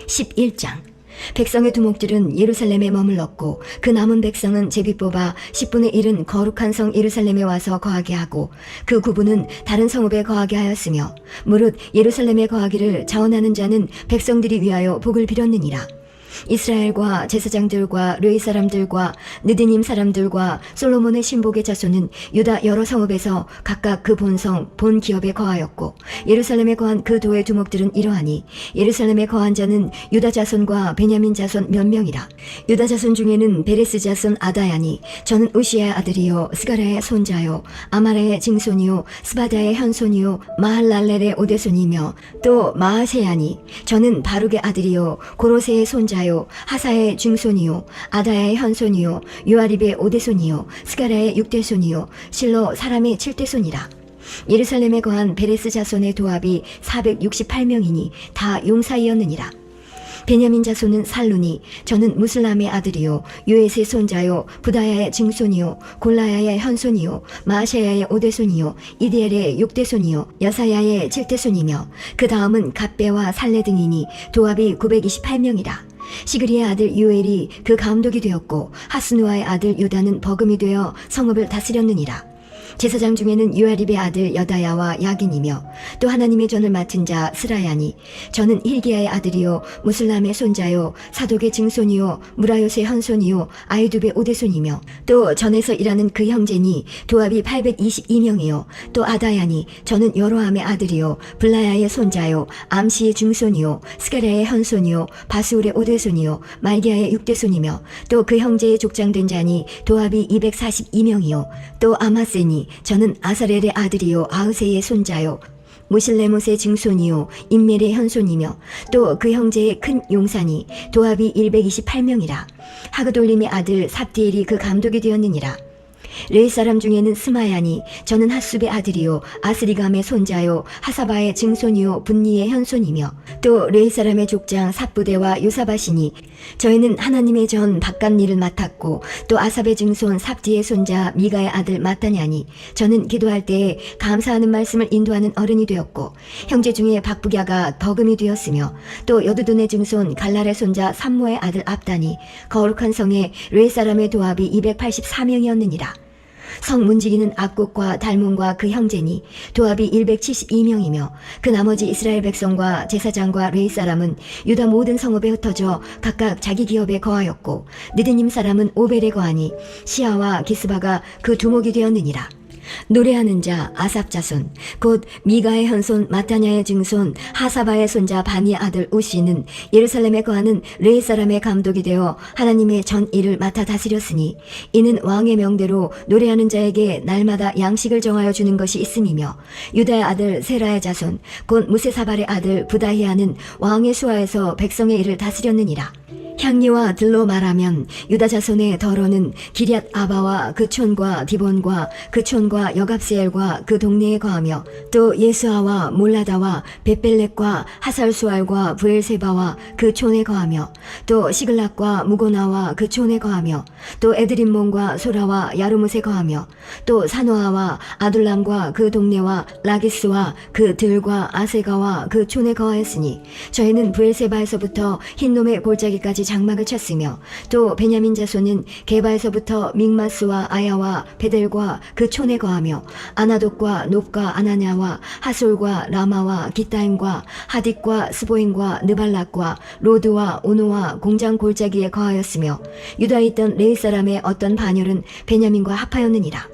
11장. 백성의 두목들은 예루살렘에 머물렀고 그 남은 백성은 제비 뽑아 10분의 1은 거룩한 성 예루살렘에 와서 거하게 하고 그 9분은 다른 성읍에 거하게 하였으며 무릇 예루살렘에 거하기를 자원하는 자는 백성들이 위하여 복을 빌었느니라. 이스라엘과 제사장들과 르이 사람들과 느디님 사람들과 솔로몬의 신복의 자손은 유다 여러 성읍에서 각각 그 본성 본 기업에 거하였고 예루살렘에 거한 그 도의 두목들은 이러하니 예루살렘에 거한 자는 유다 자손과 베냐민 자손 몇 명이라. 유다 자손 중에는 베레스 자손 아다야니 저는 우시아의 아들이요 스가랴의 손자요 아마라의 증손이요 스바다의 현손이요 마할랄렐의 오대손이며 또 마아세야니 저는 바룩의 아들이요 고로세의 손자요 하사의 증손이요 아다야의 현손이요 요아립의 오대손이요 스가랴의 육대손이요 실로 사람의 칠대손이라. 예루살렘에 거한 베레스 자손의 도합이 468명이니 다 용사이었느니라. 베냐민 자손은 살루니 저는 무슬람의 아들이요 요에스의 손자요 부다야의 증손이요 골라야의 현손이요 마아샤야의 오대손이요 이디엘의 육대손이요 여사야의 칠대손이며 그 다음은 갑배와 살레 등이니 도합이 928명이라. 시그리의 아들 요엘이 그 감독이 되었고 하스누아의 아들 요다는 버금이 되어 성읍을 다스렸느니라. 제사장 중에는 요아립의 아들 여다야와 야긴이며 또 하나님의 전을 맡은 자 스라야니 저는 힐기야의 아들이요 무슬람의 손자요 사독의 증손이요 무라요스의 현손이요 아이두베의 오대손이며 또 전에서 일하는 그 형제니 도합이 822명이요 또 아다야니 저는 여로함의 아들이요 블라야의 손자요 암시의 증손이요 스가랴의 현손이요 바스울의 오대손이요 말기야의 육대손이며 또 그 형제의 족장된 자니 도합이 242명이요 또 아마세니 저는 아사렐의 아들이요 아흐세의 손자요 무실레못의 증손이요 임멜의 현손이며 또 그 형제의 큰 용사니 도합이 128명이라. 하그돌림의 아들 삽디엘이 그 감독이 되었느니라. 르이 사람 중에는 스마야니 저는 핫숲의 아들이요 아스리감의 손자요 하사바의 증손이요 분니의 현손이며 또 르이 사람의 족장 삽부대와 요사바시니 저희는 하나님의 전 바깥 일을 맡았고 또 아삽의 증손 삽디의 손자 미가의 아들 마따냐니 저는 기도할 때에 감사하는 말씀을 인도하는 어른이 되었고 형제 중에 박부갸가 버금이 되었으며 또 여두둔의 증손 갈랄의 손자 삼모의 아들 압다니 거룩한 성에 르이 사람의 도합이 284명이었느니라. 성 문지기는 악국과 달몬과 그 형제니 도합이 172명이며 그 나머지 이스라엘 백성과 제사장과 르이 사람은 유다 모든 성읍에 흩어져 각각 자기 기업에 거하였고 느드님 사람은 오벨에 거하니 시아와 기스바가 그 두목이 되었느니라. 노래하는 자 아삽 자손 곧 미가의 현손 마타냐의 증손 하사바의 손자 바니의 아들 우시는 예루살렘에 거하는 르이 사람의 감독이 되어 하나님의 전 일을 맡아 다스렸으니 이는 왕의 명대로 노래하는 자에게 날마다 양식을 정하여 주는 것이 있음이며 유다의 아들 세라의 자손 곧 무세사발의 아들 부다히아는 왕의 수하에서 백성의 일을 다스렸느니라. 향리와 들로 말하면 유다 자손의 더러는 기럇 아바와 그 촌과 디본과 그 촌과 여갑세엘과 그 동네에 거하며 또 예수아와 몰라다와 벳벨렉과 하살수알과 부엘세바와 그 촌에 거하며 또 시글락과 무고나와 그 촌에 거하며 또 에드림몬과 소라와 야르뭇에 거하며 또 사노아와 아둘람과 그 동네와 라기스와 그 들과 아세가와 그 촌에 거하였으니 저희는 부엘세바에서부터 흰놈의 골짜기까지 장막을 쳤으며 또 베냐민 자손은 게바에서부터 믹마스와 아야와 베델과 그 촌에 거하며 아나돗과 높과 아나냐와 하솔과 라마와 기타임과 하딕과 스보임과 느발락과 로드와 오노와 공장 골짜기에 거하였으며 유다에 있던 레이 사람의 어떤 반열은 베냐민과 합하였느니라.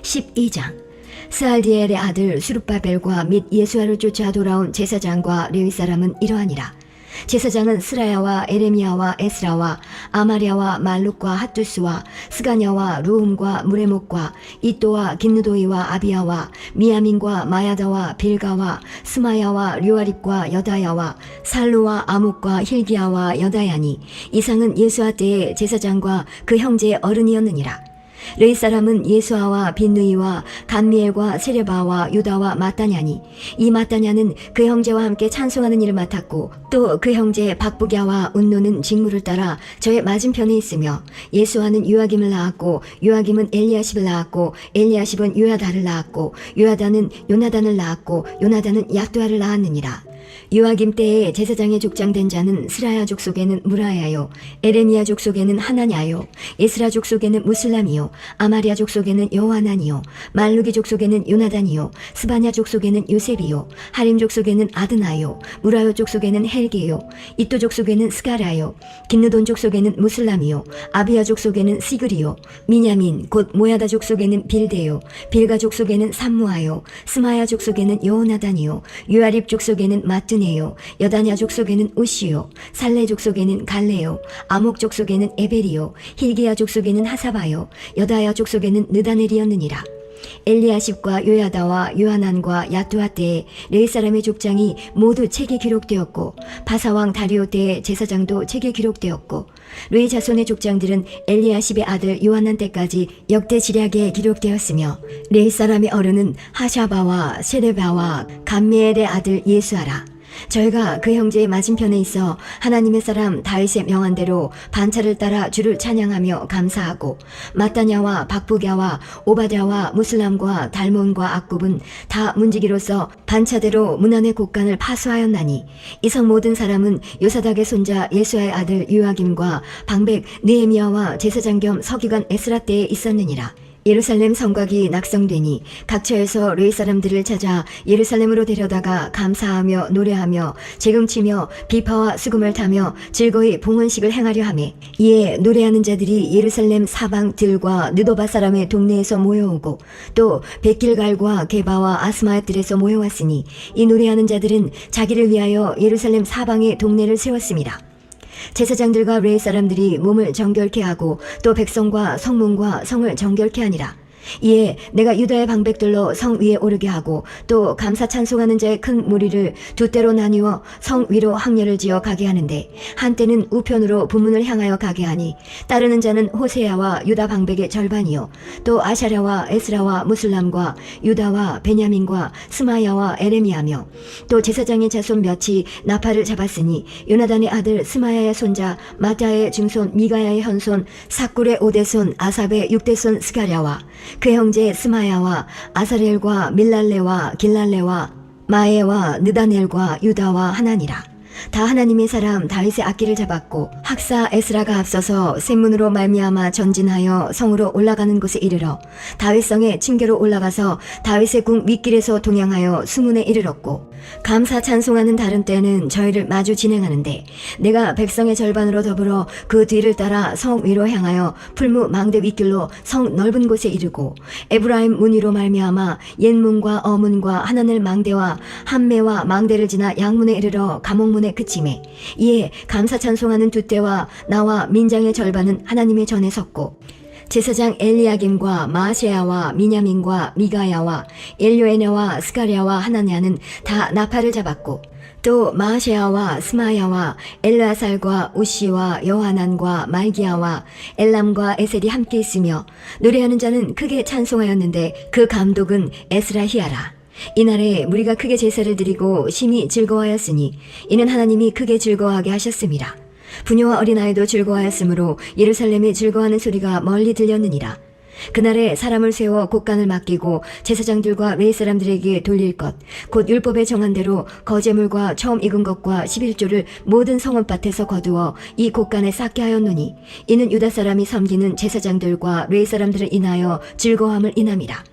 12장. 스알디엘의 아들 수룹바벨과 및 예수아를 쫓아 돌아온 제사장과 레위 사람은 이러하니라. 제사장은 스라야와 에레미야와 에스라와 아마랴와 말룩과 핫두스와 스가냐와 루움과 무레목과 이또와 긴느도이와 아비야와 미야민과 마야다와 빌가와 스마야와 류아립과 여다야와 살루와 아목과 힐기야와 여다야니 이상은 예수아 때의 제사장과 그 형제의 어른이었느니라. 르이 사람은 예수아와 빈누이와 감미엘과 세레바와 유다와 마따냐니 이 마따냐는 그 형제와 함께 찬송하는 일을 맡았고 또 그 형제 박부갸와 운노는 직무를 따라 저의 맞은편에 있으며 예수아는 요아김을 낳았고 요아김은 엘리야십을 낳았고 엘리야십은 요야다를 낳았고 요야다는 요나단을 낳았고 요나단은 약도아를 낳았느니라. 요아김 때에 제사장의 족장된 자는 스라야 족속에는 무라야요, 에레미야 족속에는 하나냐요, 에스라 족속에는 무슬람이요, 아마리아 족속에는 요하난이요, 말루기 족속에는 요나단이요, 스바냐 족속에는 요셉이요, 하림 족속에는 아드나요, 무라요 족속에는 헬게요, 이또 족속에는 스가라요, 긴느돈 족속에는 무슬람이요, 아비야 족속에는 시그리요, 미냐민 곧 모야다 족속에는 빌데요, 빌가 족속에는 삼무아요, 스마야 족속에는 요나단이요, 유아립 족속에는 마뜨네요, 여다냐 족속에는 우시요, 살레 족속에는 갈레요, 아목 족속에는 에벨이요, 힐기야 족속에는 하사바요, 여다야 족속에는 느다넬이었느니라. 엘리야십과 요야다와 요하난과 야뚜아 때에 레위 사람의 족장이 모두 책에 기록되었고, 바사왕 다리오 때의 제사장도 책에 기록되었고, 레위 자손의 족장들은 엘리야십의 아들 요하난 때까지 역대 지략에 기록되었으며, 레위 사람의 어른은 하샤바와 세레바와 감미엘의 아들 예수아라. 저희가 그 형제의 맞은편에 있어 하나님의 사람 다윗의 명한대로 반차를 따라 주를 찬양하며 감사하고, 마따냐와 박부갸와 오바댜와 무슬람과 달몬과 악굽은 다 문지기로서 반차대로 문안의 곡간을 파수하였나니, 이 성 모든 사람은 요사닥의 손자 예수아의 아들 요아김과 방백 느헤미야와 제사장 겸 서기관 에스라 때에 있었느니라. 예루살렘 성곽이 낙성되니 각처에서 레위 사람들을 찾아 예루살렘으로 데려다가 감사하며 노래하며 재금치며 비파와 수금을 타며 즐거이 봉헌식을 행하려 하매, 이에 노래하는 자들이 예루살렘 사방 들과 느도바 사람의 동네에서 모여오고, 또 백길갈과 게바와 아스마읒들에서 모여왔으니, 이 노래하는 자들은 자기를 위하여 예루살렘 사방의 동네를 세웠습니다. 제사장들과 레위 사람들이 몸을 정결케 하고 또 백성과 성문과 성을 정결케 하니라. 이에 내가 유다의 방백들로 성 위에 오르게 하고, 또 감사 찬송하는 자의 큰 무리를 두 때로 나뉘어 성 위로 항례를 지어 가게 하는데, 한때는 우편으로 부문을 향하여 가게 하니, 따르는 자는 호세야와 유다 방백의 절반이요, 또 아샤랴와 에스라와 무슬람과 유다와 베냐민과 스마야와 에레미야며, 또 제사장의 자손 몇이 나팔을 잡았으니, 요나단의 아들 스마야의 손자 마타의 증손 미가야의 현손 사꿀의 오대손 아삽의 육대손 스가랴와 그 형제 스마야와 아사렐과 밀랄레와 길랄레와 마에와 느다넬과 유다와 하나니라. 다 하나님의 사람 다윗의 악기를 잡았고, 학사 에스라가 앞서서 샘문으로 말미암아 전진하여 성으로 올라가는 곳에 이르러 다윗성의 층계로 올라가서 다윗의 궁 윗길에서 동양하여 수문에 이르렀고, 감사 찬송하는 다른 때는 저희를 마주 진행하는데, 내가 백성의 절반으로 더불어 그 뒤를 따라 성 위로 향하여 풀무 망대 윗길로 성 넓은 곳에 이르고, 에브라임 문 위로 말미암아 옛문과 어문과 하나넬 망대와 한매와 망대를 지나 양문에 이르러 감옥문에 그치매, 이에 감사 찬송하는 두 때와 나와 민장의 절반은 하나님의 전에 섰고, 제사장 엘리야김과 마아세야와 미냐민과 미가야와 엘요에네와 스가랴와 하나냐는 다 나팔을 잡았고, 또 마아세야와 스마야와 엘르아살과 우시와 여하난과 말기야와 엘람과 에셀이 함께 있으며, 노래하는 자는 크게 찬송하였는데 그 감독은 에스라히야라. 이날에 우리가 크게 제사를 드리고 심히 즐거워하였으니, 이는 하나님이 크게 즐거워하게 하셨습니다. 부녀와 어린아이도 즐거워하였으므로 예루살렘이 즐거워하는 소리가 멀리 들렸느니라. 그날에 사람을 세워 곡간을 맡기고 제사장들과 레위 사람들에게 돌릴 것, 곧 율법에 정한 대로 거제물과 처음 익은 것과 11조를 모든 성읍밭에서 거두어 이 곡간에 쌓게 하였노니, 이는 유다 사람이 섬기는 제사장들과 레위 사람들을 인하여 즐거워함을 인함이라.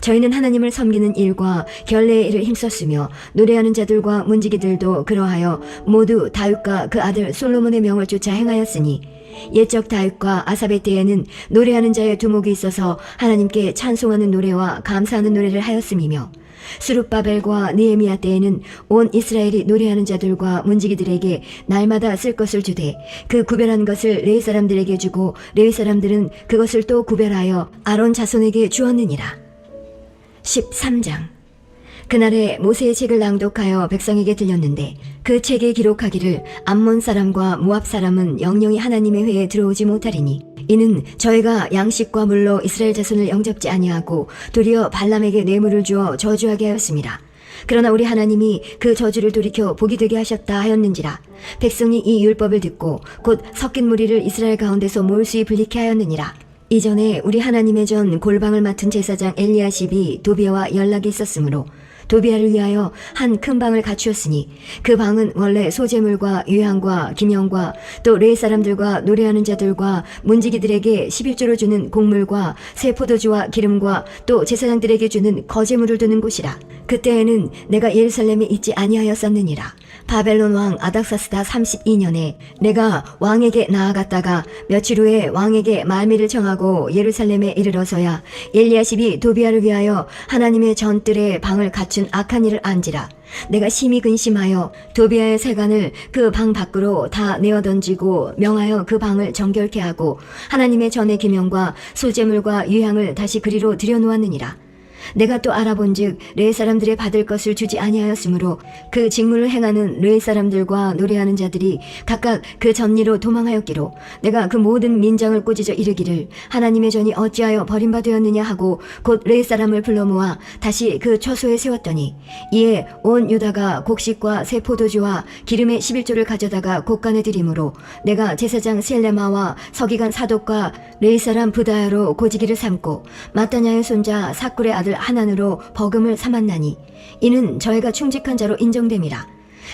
저희는 하나님을 섬기는 일과 결례의 일을 힘썼으며, 노래하는 자들과 문지기들도 그러하여 모두 다윗과 그 아들 솔로몬의 명을 쫓아 행하였으니, 옛적 다윗과 아삽의 때에는 노래하는 자의 두목이 있어서 하나님께 찬송하는 노래와 감사하는 노래를 하였음이며, 수룹바벨과 느헤미야 때에는 온 이스라엘이 노래하는 자들과 문지기들에게 날마다 쓸 것을 주되, 그 구별한 것을 레위 사람들에게 주고 레위 사람들은 그것을 또 구별하여 아론 자손에게 주었느니라. 13장. 그날에 모세의 책을 낭독하여 백성에게 들렸는데, 그 책에 기록하기를 암몬 사람과 모압 사람은 영영이 하나님의 회에 들어오지 못하리니, 이는 저희가 양식과 물로 이스라엘 자손을 영접지 아니하고 도리어 발람에게 뇌물을 주어 저주하게 하였습니다. 그러나 우리 하나님이 그 저주를 돌이켜 복이 되게 하셨다 하였는지라. 백성이 이 율법을 듣고 곧 섞인 무리를 이스라엘 가운데서 몰수히 분리케 하였느니라. 이전에 우리 하나님의 전 골방을 맡은 제사장 엘리야십이 도비아와 연락이 있었으므로 도비아를 위하여 한 큰 방을 갖추었으니 그 방은 원래 소재물과 유향과 김영과 또 레위 사람들과 노래하는 자들과 문지기들에게 11조로 주는 곡물과 새 포도주와 기름과 또 제사장들에게 주는 거제물을 두는 곳이라. 그때에는 내가 예루살렘에 있지 아니하였었느니라. 바벨론 왕 아닥사스다 32년에 내가 왕에게 나아갔다가 며칠 후에 왕에게 말미를 정하고 예루살렘에 이르러서야 엘리야십이 도비아를 위하여 하나님의 전뜰에 방을 갖춘 악한 일을 안지라. 내가 심히 근심하여 도비아의 세간을 그 방 밖으로 다 내어 던지고 명하여 그 방을 정결케 하고 하나님의 전의 기명과 소재물과 유향을 다시 그리로 들여놓았느니라. 내가 또 알아본즉 레위 사람들의 받을 것을 주지 아니하였으므로 그 직무를 행하는 레위 사람들과 노래하는 자들이 각각 그 전리로 도망하였기로 내가 그 모든 민장을 꾸짖어 이르기를 하나님의 전이 어찌하여 버림받았느냐 하고 곧 레위 사람을 불러 모아 다시 그 처소에 세웠더니 이에 온 유다가 곡식과 새 포도주와 기름의 11조를 가져다가 곳간에 드림으로 내가 제사장 셀레마와 서기관 사독과 레위 사람 부다야로 고지기를 삼고 마따냐의 손자 사꿀의 아들 하난으로 버금을 삼았나니 이는 저희가 충직한 자로 인정됨이라.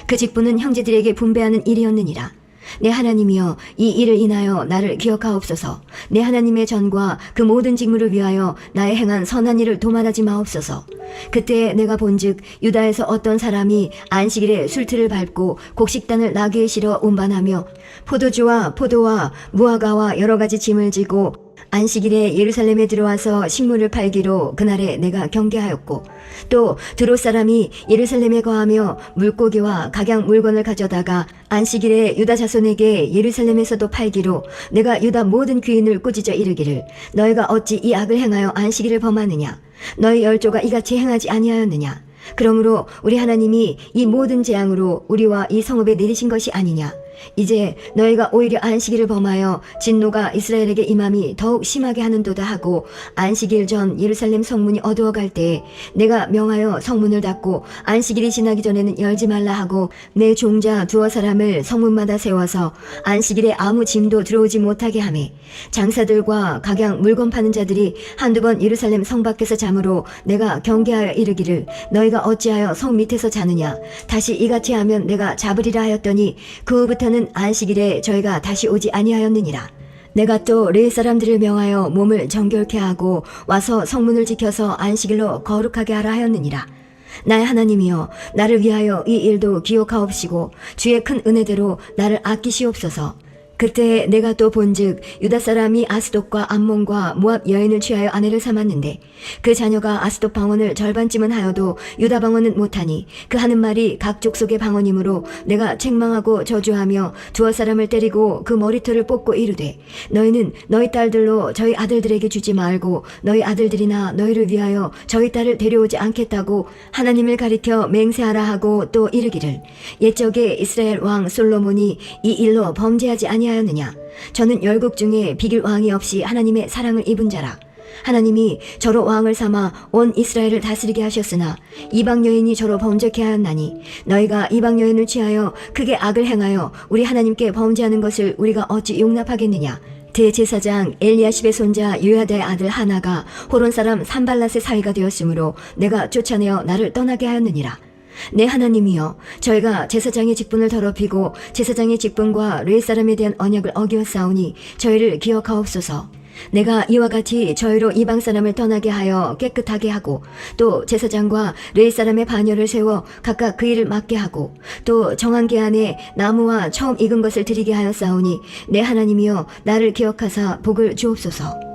그 직분은 형제들에게 분배하는 일이었느니라. 내 하나님이여 이 일을 인하여 나를 기억하옵소서. 내 하나님의 전과 그 모든 직무를 위하여 나의 행한 선한 일을 도말하지 마옵소서. 그때 내가 본즉 유다에서 어떤 사람이 안식일에 술틀을 밟고 곡식단을 나귀에 실어 운반하며 포도주와 포도와 무화과와 여러 가지 짐을 지고 안식일에 예루살렘에 들어와서 식물을 팔기로 그날에 내가 경계하였고 또 드롯 사람이 예루살렘에 거하며 물고기와 각양 물건을 가져다가 안식일에 유다 자손에게 예루살렘에서도 팔기로 내가 유다 모든 귀인을 꾸짖어 이르기를 너희가 어찌 이 악을 행하여 안식일을 범하느냐. 너희 열조가 이같이 행하지 아니하였느냐. 그러므로 우리 하나님이 이 모든 재앙으로 우리와 이 성읍에 내리신 것이 아니냐. 이제 너희가 오히려 안식일을 범하여 진노가 이스라엘에게 임함이 더욱 심하게 하는도다 하고 안식일 전 예루살렘 성문이 어두워갈 때에 내가 명하여 성문을 닫고 안식일이 지나기 전에는 열지 말라 하고 내 종자 두어 사람을 성문마다 세워서 안식일에 아무 짐도 들어오지 못하게 하매 장사들과 각양 물건 파는 자들이 한두 번 예루살렘 성 밖에서 잠으로 내가 경계하여 이르기를 너희가 어찌하여 성 밑에서 자느냐. 다시 이같이 하면 내가 잡으리라 하였더니 그 후부터 는 안식일에 저희가 다시 오지 아니하였느니라. 내가 또 레위 사람들을 명하여 몸을 정결케 하고 와서 성문을 지켜서 안식일로 거룩하게 하라 하였느니라. 나의 하나님이여 나를 위하여 이 일도 기억하옵시고 주의 큰 은혜대로 나를 아끼시옵소서. 그때 내가 또 본즉 유다 사람이 아스돗과 암몬과 모압 여인을 취하여 아내를 삼았는데 그 자녀가 아스돗 방언을 절반쯤은 하여도 유다 방언은 못하니 그 하는 말이 각 족속의 방언이므로 내가 책망하고 저주하며 두어 사람을 때리고 그 머리털을 뽑고 이르되 너희는 너희 딸들로 저희 아들들에게 주지 말고 너희 아들들이나 너희를 위하여 저희 딸을 데려오지 않겠다고 하나님을 가리켜 맹세하라 하고 또 이르기를 옛적에 이스라엘 왕 솔로몬이 이 일로 범죄하지 아니하였느냐. 저는 열국 중에 비길 왕이 없이 하나님의 사랑을 입은 자라. 하나님이 저로 왕을 삼아 온 이스라엘을 다스리게 하셨으나 이방 여인이 저로 범죄케 하였나니 너희가 이방 여인을 취하여 크게 악을 행하여 우리 하나님께 범죄하는 것을 우리가 어찌 용납하겠느냐. 대제사장 엘리야십의 손자 요야다의 아들 하나가 호론 사람 산발랏의 사위가 되었으므로 내가 쫓아내어 나를 떠나게 하였느니라. 내 하나님이여 저희가 제사장의 직분을 더럽히고 제사장의 직분과 레위 사람에 대한 언약을 어기었사오니 저희를 기억하옵소서. 내가 이와 같이 저희로 이방 사람을 떠나게 하여 깨끗하게 하고 또 제사장과 레위 사람의 반열을 세워 각각 그 일을 맡게 하고 또 정한 기한에 나무와 처음 익은 것을 드리게 하였사오니 내 하나님이여 나를 기억하사 복을 주옵소서.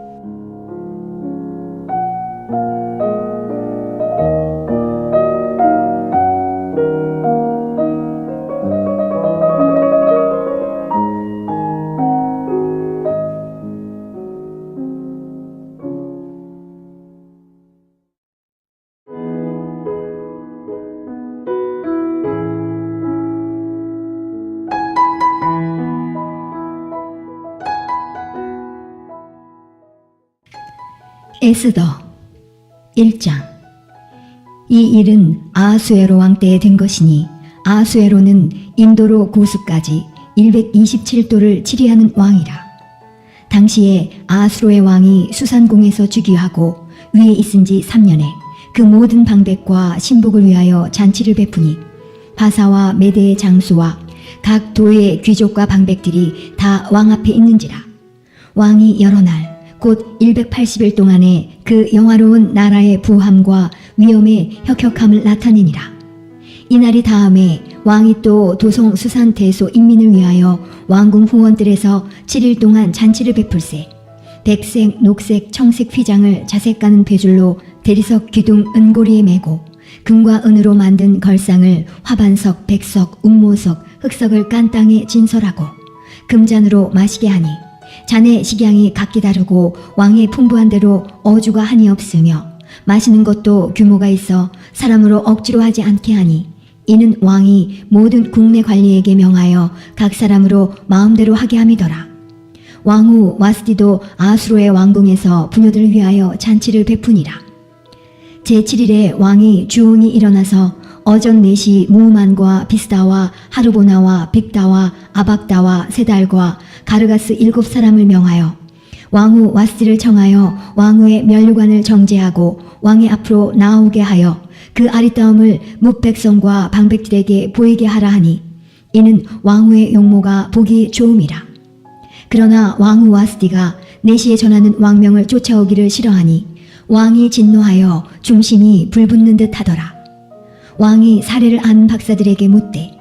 에스더 1장. 이 일은 아하수에로 왕 때에 된 것이니 아하수에로는 인도로 고수까지 127도를 치리하는 왕이라. 당시에 아하수로의 왕이 수산궁에서 즉위하고 위에 있은 지 3년에 그 모든 방백과 신복을 위하여 잔치를 베푸니 바사와 메대의 장수와 각 도의 귀족과 방백들이 다 왕 앞에 있는지라. 왕이 여러 날 곧 180일 동안에 그 영화로운 나라의 부함과 위엄의 혁혁함을 나타내니라. 이날이 다음에 왕이 또 도성 수산대소 인민을 위하여 왕궁 후원들에서 7일 동안 잔치를 베풀세 백색, 녹색, 청색 휘장을 자색 가는 배줄로 대리석 기둥 은고리에 메고 금과 은으로 만든 걸상을 화반석, 백석, 운모석, 흑석을 깐 땅에 진설하고 금잔으로 마시게 하니 잔의 식양이 각기 다르고 왕의 풍부한 대로 어주가 한이 없으며 마시는 것도 규모가 있어 사람으로 억지로 하지 않게 하니 이는 왕이 모든 국내 관리에게 명하여 각 사람으로 마음대로 하게 함이더라. 왕후 와스디도 아수로의 왕궁에서 부녀들을 위하여 잔치를 베푸니라. 제7일에 왕이 주온이 일어나서 어전 넷이 무만과 비스다와 하르보나와 빅다와 아박다와 세달과 가르가스 7사람을 명하여 왕후 와스디를 청하여 왕후의 면류관을 정제하고 왕의 앞으로 나오게 하여 그 아리따움을 뭇백성과 방백들에게 보이게 하라 하니 이는 왕후의 용모가 보기 좋음이라. 그러나 왕후 와스디가 내시에 전하는 왕명을 쫓아오기를 싫어하니 왕이 진노하여 중심이 불붙는 듯 하더라. 왕이 사례를 아는 박사들에게 묻되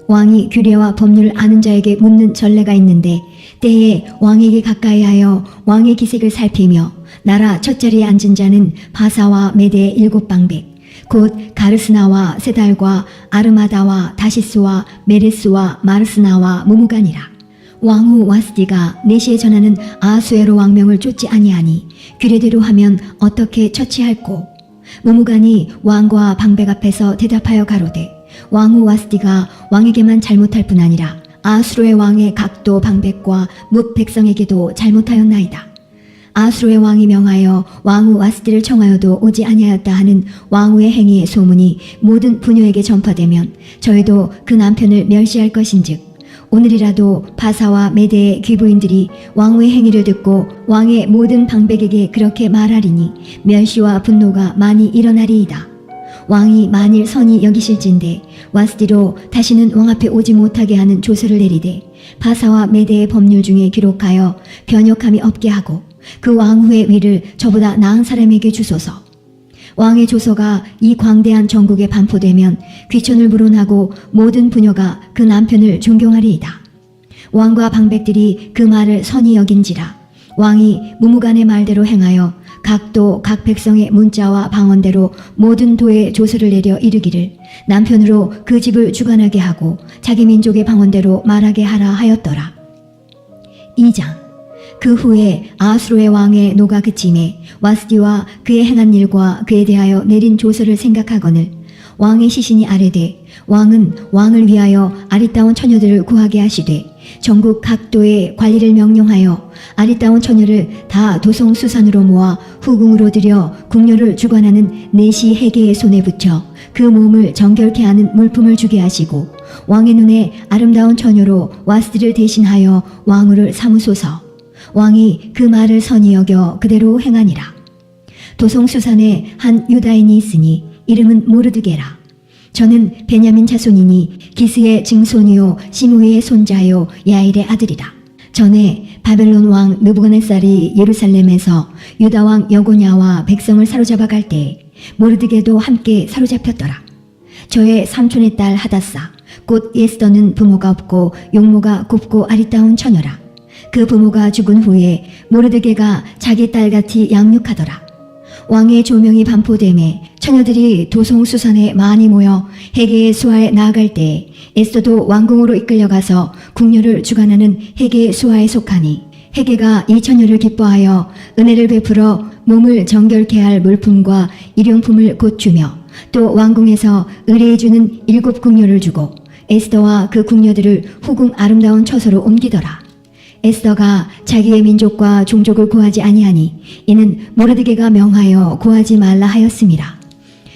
왕이 규례와 법률을 아는 자에게 묻는 전례가 있는데 때에 왕에게 가까이 하여 왕의 기색을 살피며 나라 첫자리에 앉은 자는 바사와 메대의 7방백 곧 가르스나와 세달과 아르마다와 다시스와 메레스와 마르스나와 무무간이라. 왕후 와스디가 내시에 전하는 아수에로 왕명을 쫓지 아니하니 규례대로 하면 어떻게 처치할꼬. 무무간이 왕과 방백 앞에서 대답하여 가로되 왕후 와스디가 왕에게만 잘못할 뿐 아니라 아수로의 왕의 각도 방백과 뭇 백성에게도 잘못하였나이다. 아수로의 왕이 명하여 왕후 와스디를 청하여도 오지 아니하였다 하는 왕후의 행위의 소문이 모든 부녀에게 전파되면 저희도 그 남편을 멸시할 것인즉 오늘이라도 바사와 메대의 귀부인들이 왕후의 행위를 듣고 왕의 모든 방백에게 그렇게 말하리니 멸시와 분노가 많이 일어나리이다. 왕이 만일 선히 여기실진대 와스디로 다시는 왕 앞에 오지 못하게 하는 조서를 내리되 바사와 메대의 법률 중에 기록하여 변역함이 없게 하고 그 왕후의 위를 저보다 나은 사람에게 주소서. 왕의 조서가 이 광대한 전국에 반포되면 귀천을 불온하고 모든 부녀가 그 남편을 존경하리이다. 왕과 방백들이 그 말을 선히 여긴지라 왕이 무무간의 말대로 행하여 각 도 각 백성의 문자와 방언대로 모든 도에 조서를 내려 이르기를 남편으로 그 집을 주관하게 하고 자기 민족의 방언대로 말하게 하라 하였더라. 2장. 그 후에 아수로의 왕의 노가 그침에 와스디와 그의 행한 일과 그에 대하여 내린 조서를 생각하거늘 왕의 시신이 아뢰되 왕은 왕을 위하여 아리따운 처녀들을 구하게 하시되 전국 각 도의 관리를 명령하여 아리따운 처녀를 다 도성 수산으로 모아 후궁으로 들여 궁녀를 주관하는 내시 해계의 손에 붙여 그 몸을 정결케 하는 물품을 주게 하시고 왕의 눈에 아름다운 처녀로 와스디를 대신하여 왕후를 삼으소서. 왕이 그 말을 선히 여겨 그대로 행하니라. 도성수산에 한 유다인이 있으니 이름은 모르드게라. 저는 베냐민 자손이니 기스의 증손이요 시므이의 손자요 야일의 아들이라. 전에 바벨론 왕 느부갓네살이 예루살렘에서 유다 왕 여고냐와 백성을 사로잡아 갈 때에 모르드게도 함께 사로잡혔더라. 저의 삼촌의 딸 하다사 곧 에스더는 부모가 없고 용모가 곱고 아리따운 처녀라. 그 부모가 죽은 후에 모르드게가 자기 딸같이 양육하더라. 왕의 조명이 반포됨에 처녀들이 도성수산에 많이 모여 해계의 수하에 나아갈 때에 에스더도 왕궁으로 이끌려가서 궁녀를 주관하는 해계의 수하에 속하니 해계가 이 처녀를 기뻐하여 은혜를 베풀어 몸을 정결케 할 물품과 일용품을 곧 주며 또 왕궁에서 의뢰해주는 7 궁녀를 주고 에스더와 그 궁녀들을 후궁 아름다운 처소로 옮기더라. 에스더가 자기의 민족과 종족을 구하지 아니하니 이는 모르드게가 명하여 구하지 말라 하였음이라.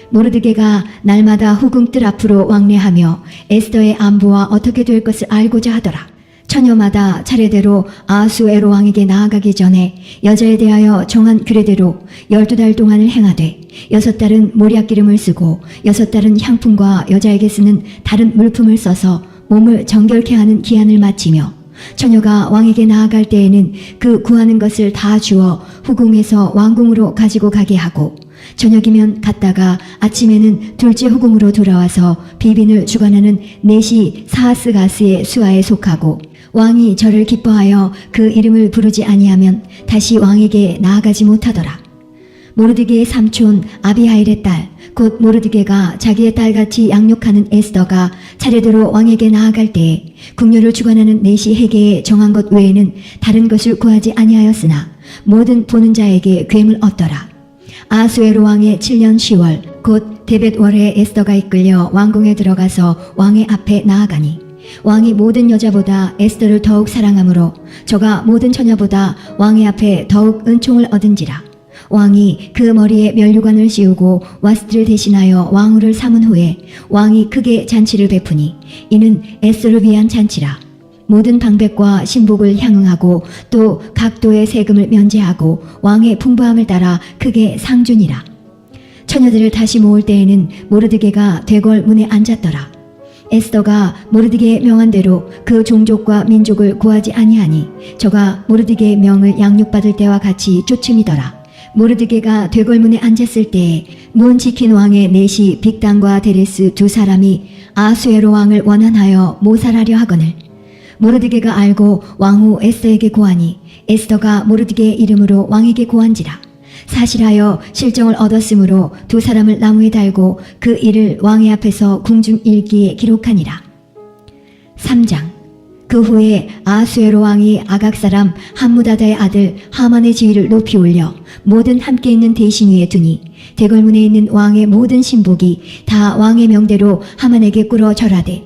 모르드게가 날마다 후궁 뜰 앞으로 왕래하며 에스더의 안부와 어떻게 될 것을 알고자 하더라. 처녀마다 차례대로 아수에로 왕에게 나아가기 전에 여자에 대하여 정한 규례대로 12달 동안을 행하되 6달은 모략기름을 쓰고 6달은 향품과 여자에게 쓰는 다른 물품을 써서 몸을 정결케 하는 기한을 마치며 처녀가 왕에게 나아갈 때에는 그 구하는 것을 다 주어 후궁에서 왕궁으로 가지고 가게 하고 저녁이면 갔다가 아침에는 둘째 후궁으로 돌아와서 비빈을 주관하는 넷이 사하스가스의 수하에 속하고 왕이 저를 기뻐하여 그 이름을 부르지 아니하면 다시 왕에게 나아가지 못하더라. 모르드게의 삼촌 아비하일의 딸 곧 모르드게가 자기의 딸같이 양육하는 에스더가 차례대로 왕에게 나아갈 때에 궁녀를 주관하는 넷이 해계에 정한 것 외에는 다른 것을 구하지 아니하였으나 모든 보는 자에게 괴물 얻더라. 아수에로 왕의 7년 10월 곧 데벳월에 에스더가 이끌려 왕궁에 들어가서 왕의 앞에 나아가니 왕이 모든 여자보다 에스더를 더욱 사랑하므로 저가 모든 처녀보다 왕의 앞에 더욱 은총을 얻은지라. 왕이 그 머리에 면류관을 씌우고 와스트를 대신하여 왕후를 삼은 후에 왕이 크게 잔치를 베푸니 이는 에스더를 위한 잔치라. 모든 방백과 신복을 향응하고 또 각도의 세금을 면제하고 왕의 풍부함을 따라 크게 상준이라. 처녀들을 다시 모을 때에는 모르드게가 되궐 문에 앉았더라. 에스더가 모르드게의 명한 대로 그 종족과 민족을 구하지 아니하니 저가 모르드게의 명을 양육받을 때와 같이 쫓음이더라. 모르드게가 되궐문에 앉았을 때에 문 지킨 왕의 넷이 빅단과 데레스 두 사람이 아수에로 왕을 원한하여 모살하려 하거늘 모르드게가 알고 왕후 에스더에게 고하니 에스더가 모르드게의 이름으로 왕에게 고한지라. 사실하여 실정을 얻었으므로 두 사람을 나무에 달고 그 일을 왕의 앞에서 궁중 일기에 기록하니라. 3장. 그 후에 아수에로 왕이 아각 사람 함무다다의 아들 하만의 지위를 높이 올려 모든 함께 있는 대신 위에 두니 대궐문에 있는 왕의 모든 신복이 다 왕의 명대로 하만에게 꿇어 절하되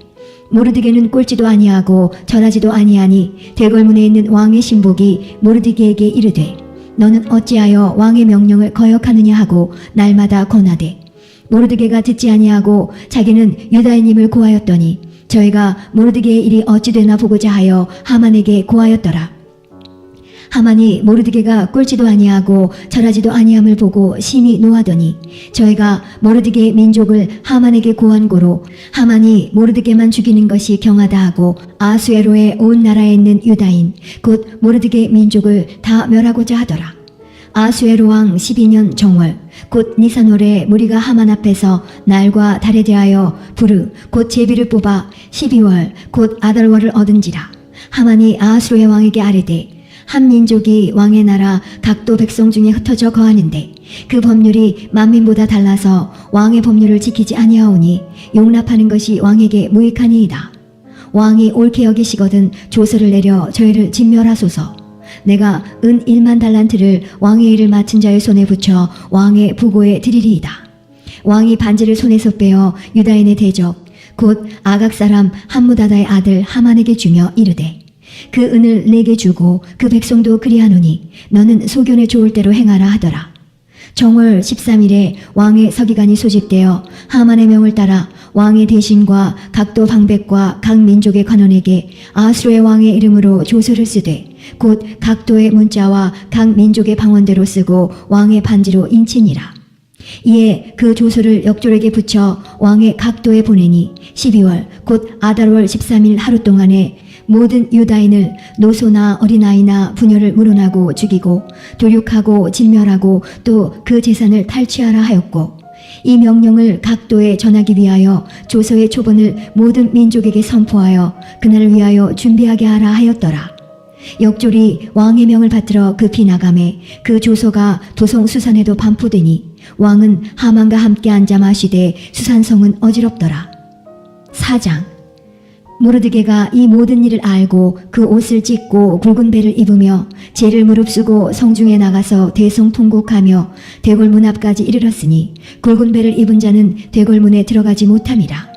모르드게는 꿇지도 아니하고 절하지도 아니하니 대궐문에 있는 왕의 신복이 모르드게에게 이르되 너는 어찌하여 왕의 명령을 거역하느냐 하고 날마다 권하되 모르드게가 듣지 아니하고 자기는 유다인임을 고하였더니 저희가 모르드게의 일이 어찌 되나 보고자 하여 하만에게 고하였더라. 하만이 모르드게가 꿇지도 아니하고 절하지도 아니함을 보고 심히 노하더니 저희가 모르드게의 민족을 하만에게 고한 고로 하만이 모르드게만 죽이는 것이 경하다 하고 아수에로의 온 나라에 있는 유다인 곧 모르드게의 민족을 다 멸하고자 하더라. 아수에로 왕 12년 정월 곧 니산월에 무리가 하만 앞에서 날과 달에 대하여 부르 곧 제비를 뽑아 12월 곧 아달월을 얻은지라. 하만이 아수르의 왕에게 아뢰되 한 민족이 왕의 나라 각도 백성 중에 흩어져 거하는데 그 법률이 만민보다 달라서 왕의 법률을 지키지 아니하오니 용납하는 것이 왕에게 무익하니이다. 왕이 옳게 여기시거든 조서를 내려 저희를 진멸하소서. 내가 은 1만 달란트를 왕의 일을 맡은 자의 손에 붙여 왕의 부고에 드리리이다. 왕이 반지를 손에서 빼어 유다인의 대적 곧 아각 사람 함무다다의 아들 하만에게 주며 이르되 그 은을 내게 주고 그 백성도 그리하노니 너는 소견에 좋을 대로 행하라 하더라. 정월 13일에 왕의 서기관이 소집되어 하만의 명을 따라 왕의 대신과 각도 방백과 각 민족의 관원에게 아수르의 왕의 이름으로 조서를 쓰되 곧 각도의 문자와 각 민족의 방언대로 쓰고 왕의 반지로 인치니라. 이에 그 조서를 역졸에게 붙여 왕의 각도에 보내니 12월 곧 아달월 13일 하루 동안에 모든 유다인을 노소나 어린아이나 부녀를 물어나고 죽이고 도륙하고 진멸하고 또 그 재산을 탈취하라 하였고 이 명령을 각도에 전하기 위하여 조서의 초본을 모든 민족에게 선포하여 그날을 위하여 준비하게 하라 하였더라. 역졸이 왕의 명을 받들어 급히 나가매 그 조서가 도성 수산에도 반포되니 왕은 하만과 함께 앉아 마시되 수산성은 어지럽더라. 4장. 모르드게가 이 모든 일을 알고 그 옷을 찢고 굵은 배를 입으며 제를 무릅쓰고 성중에 나가서 대성통곡하며 대궐문 앞까지 이르렀으니 굵은 배를 입은 자는 대궐문에 들어가지 못함이라.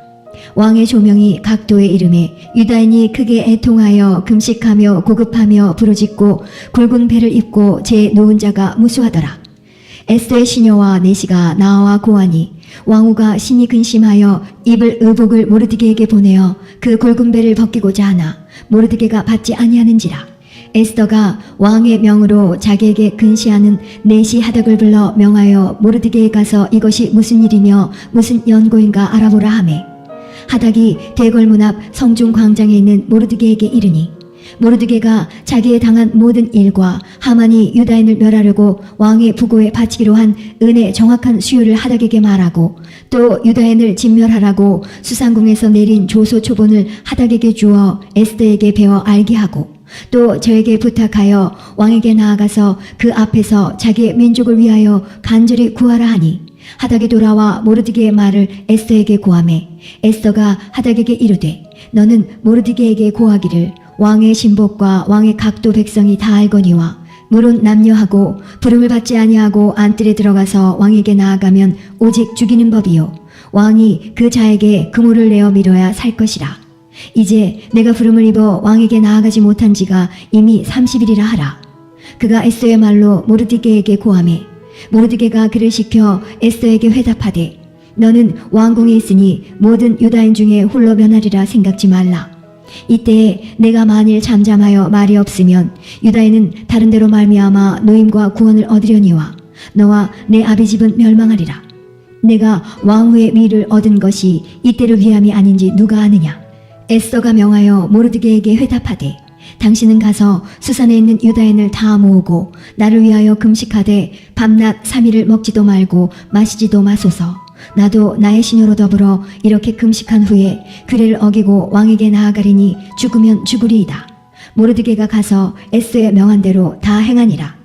왕의 조명이 각도에 이름에 유다인이 크게 애통하여 금식하며 고급하며 부르짖고 굵은 배를 입고 제 놓은 자가 무수하더라. 에스더의 시녀와 내시가 나와 고하니 왕후가 심히 근심하여 입을 의복을 모르드게에게 보내어 그 굵은 배를 벗기고자 하나 모르드게가 받지 아니하는지라. 에스더가 왕의 명으로 자기에게 근시하는 내시 하닥을 불러 명하여 모르드게에 가서 이것이 무슨 일이며 무슨 연고인가 알아보라 하매, 하닥이 대궐문 앞 성중 광장에 있는 모르드게에게 이르니, 모르드게가 자기의 당한 모든 일과 하만이 유다인을 멸하려고 왕의 부고에 바치기로 한 은의 정확한 수요를 하닥에게 말하고, 또 유다인을 진멸하라고 수상궁에서 내린 조소 초본을 하닥에게 주어 에스더에게 배워 알게 하고, 또 저에게 부탁하여 왕에게 나아가서 그 앞에서 자기의 민족을 위하여 간절히 구하라 하니, 하닥이 돌아와 모르드게의 말을 에스더에게 고하매, 에스더가 하닥에게 이르되, 너는 모르드게에게 고하기를 왕의 신복과 왕의 각도 백성이 다 알거니와 물은 남녀하고 부름을 받지 아니하고 안뜰에 들어가서 왕에게 나아가면 오직 죽이는 법이요, 왕이 그 자에게 그물을 내어 밀어야 살 것이라. 이제 내가 부름을 입어 왕에게 나아가지 못한 지가 이미 30일이라 하라. 그가 에스더의 말로 모르드게에게 고하매, 모르드게가 그를 시켜 에스더에게 회답하되, 너는 왕궁에 있으니 모든 유다인 중에 홀로 면하리라 생각지 말라. 이때에 내가 만일 잠잠하여 말이 없으면 유다인은 다른 데로 말미암아 노임과 구원을 얻으려니와 너와 내 아비 집은 멸망하리라. 내가 왕후의 위를 얻은 것이 이때를 위함이 아닌지 누가 아느냐. 에스더가 명하여 모르드게에게 회답하되, 당신은 가서 수산에 있는 유다인을 다 모으고 나를 위하여 금식하되 밤낮 3일을 먹지도 말고 마시지도 마소서. 나도 나의 시녀로 더불어 이렇게 금식한 후에 규례를 어기고 왕에게 나아가리니 죽으면 죽으리이다. 모르드게가 가서 에스더의 명한 대로 다 행하니라.